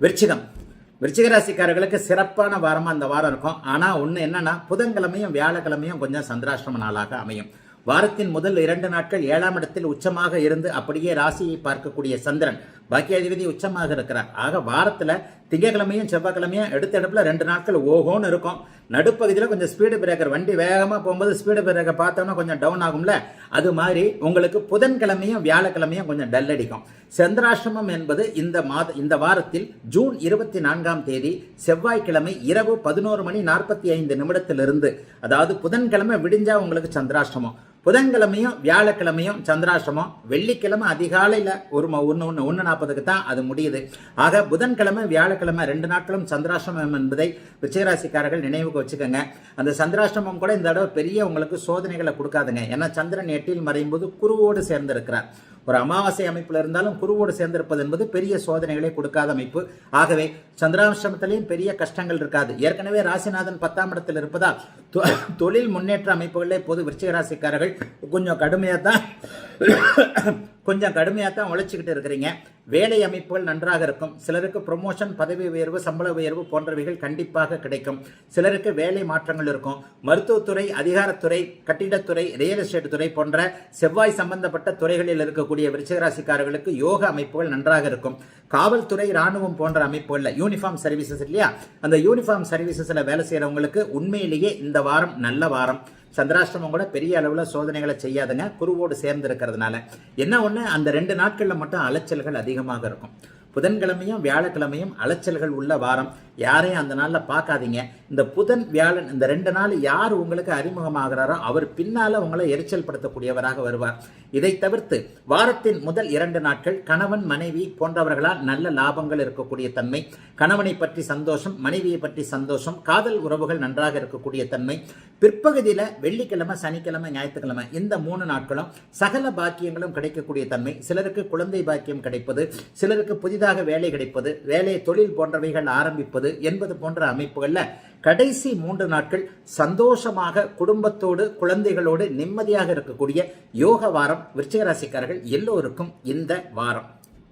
விருச்சிக ராசிக்காரர்களுக்கு சிறப்பான வாரமா அந்த வாரம் இருக்கும். ஆனா ஒண்ணு என்னன்னா, புதன்கிழமையும் வியாழக்கிழமையும் கொஞ்சம் சந்திராஷ்டம நாளாக அமையும். வாரத்தின் முதல் 2 நாட்கள் 7ஆம் இடத்தில் உச்சமாக இருந்து அப்படியே ராசியை பார்க்கக்கூடிய சந்திரன் பாக்கியாதிபதி உச்சமாக இருக்கிறார். ஆக வாரத்துல திங்கக்கிழமையும் செவ்வாய்க்கிழமையும் எடுத்தடுப்புல 2 நாட்கள் ஓஹோன்னு இருக்கும். நடுப்பகுதியில் கொஞ்சம் ஸ்பீடு பிரேக்கர், வண்டி வேகமாக போகும்போது ஸ்பீடு பிரேக்கர் பார்த்தோம்னா கொஞ்சம் டவுன் ஆகும்ல, அது மாதிரி உங்களுக்கு புதன்கிழமையும் வியாழக்கிழமையும் கொஞ்சம் டல் அடிக்கும். சந்திராஷ்டமம் என்பது இந்த வாரத்தில் ஜூன் 24ஆம் தேதி செவ்வாய்க்கிழமை இரவு 11:45 அதாவது புதன்கிழமை விடிஞ்சா உங்களுக்கு சந்திராஷ்டமம். புதன்கிழமையும் வியாழக்கிழமையும் சந்திராஷ்டமம். வெள்ளிக்கிழமை அதிகாலையில் 1:40 தான் அது முடியுது. ஆக புதன்கிழமை வியாழக்கிழமை 2 நாட்களும் சந்திராஷ்டமம் என்பதை விருச்சிகராசிக்காரர்கள் நினைவுக்கு வச்சுக்கோங்க. அந்த சந்திராஷ்டமம் கூட இந்த தடவை பெரிய உங்களுக்கு சோதனைகளை கொடுக்காதுங்க. ஏன்னா சந்திரன் 8இல் மறையும் போது குருவோடு சேர்ந்திருக்கிறார். ஒரு அமாவாசை அமைப்பில் இருந்தாலும் குருவோடு சேர்ந்திருப்பது என்பது பெரிய சோதனைகளை கொடுக்காத அமைப்பு. ஆகவே சந்திராஷ்டமத்திலையும் பெரிய கஷ்டங்கள் இருக்காது. ஏற்கனவே ராசிநாதன் 10ஆம் இடத்தில் இருப்பதால் தொழில் முன்னேற்ற அமைப்புகளே பொது விருச்சிக ராசிக்காரர்கள் கொஞ்சம் கடுமையாக தான் உழைச்சிக்கிட்டு இருக்கிறீங்க. வேலை அமைப்புகள் நன்றாக இருக்கும். சிலருக்கு ப்ரொமோஷன், பதவி உயர்வு, சம்பள உயர்வு போன்றவைகள் கண்டிப்பாக கிடைக்கும். சிலருக்கு வேலை மாற்றங்கள் இருக்கும். மருத்துவத்துறை, அதிகாரத்துறை, கட்டிடத்துறை, ரியல் எஸ்டேட் துறை போன்ற செவ்வாய் சம்பந்தப்பட்ட துறைகளில் இருக்கக்கூடிய விருச்சிக ராசிக்காரர்களுக்கு யோக அமைப்புகள் நன்றாக இருக்கும். காவல்துறை, ராணுவம் போன்ற அமைப்புகளில் யூனிஃபார்ம் சர்வீசஸ் இல்லையா, அந்த யூனிஃபார்ம் சர்வீசஸில் வேலை செய்கிறவங்களுக்கு உண்மையிலேயே இந்த வாரம் நல்ல வாரம். சந்திராஷ்டமம் கூட பெரிய அளவில் சோதனைகளை செய்யாதுங்க, குருவோடு சேர்ந்து இருக்கிறதுனால. என்ன ஒன்று, அந்த 2 நாட்களில் மட்டும் அலைச்சல்கள் அதிகமாக இருக்கும். புதன்கிழமையும் வியாழக்கிழமையும் அலைச்சல்கள் உள்ள வாரம். யாரையும் அந்த நாளில் பார்க்காதீங்க. இந்த புதன் வியாழன் இந்த 2 நாள் யார் உங்களுக்கு அறிமுகமாகிறாரோ அவர் பின்னால உங்களை எரிச்சல் படுத்தக்கூடியவராக வருவார். இதை தவிர்த்து வாரத்தின் முதல் 2 நாட்கள் கணவன், மனைவி போன்றவர்களால் நல்ல லாபங்கள் இருக்கக்கூடிய தன்மை. கணவனை பற்றி சந்தோஷம், மனைவியை பற்றி சந்தோஷம், காதல் உறவுகள் நன்றாக இருக்கக்கூடிய தன்மை. பிற்பகுதியில் வெள்ளிக்கிழமை, சனிக்கிழமை, ஞாயிற்றுக்கிழமை இந்த 3 நாட்களும் சகல பாக்கியங்களும் கிடைக்கக்கூடிய தன்மை. சிலருக்கு குழந்தை பாக்கியம் கிடைப்பது, சிலருக்கு புதிதாக வேலை கிடைப்பது, வேலை தொழில் போன்றவைகள் ஆரம்பிப்பது என்பது போன்ற அமைப்புகளில் கடைசி 3 நாட்கள் சந்தோஷமாக குடும்பத்தோடு குழந்தைகளோடு நிம்மதியாக இருக்கக்கூடிய யோக வாரம் விருச்சிக ராசிக்காரர்கள் எல்லோருக்கும் இந்த வாரம்.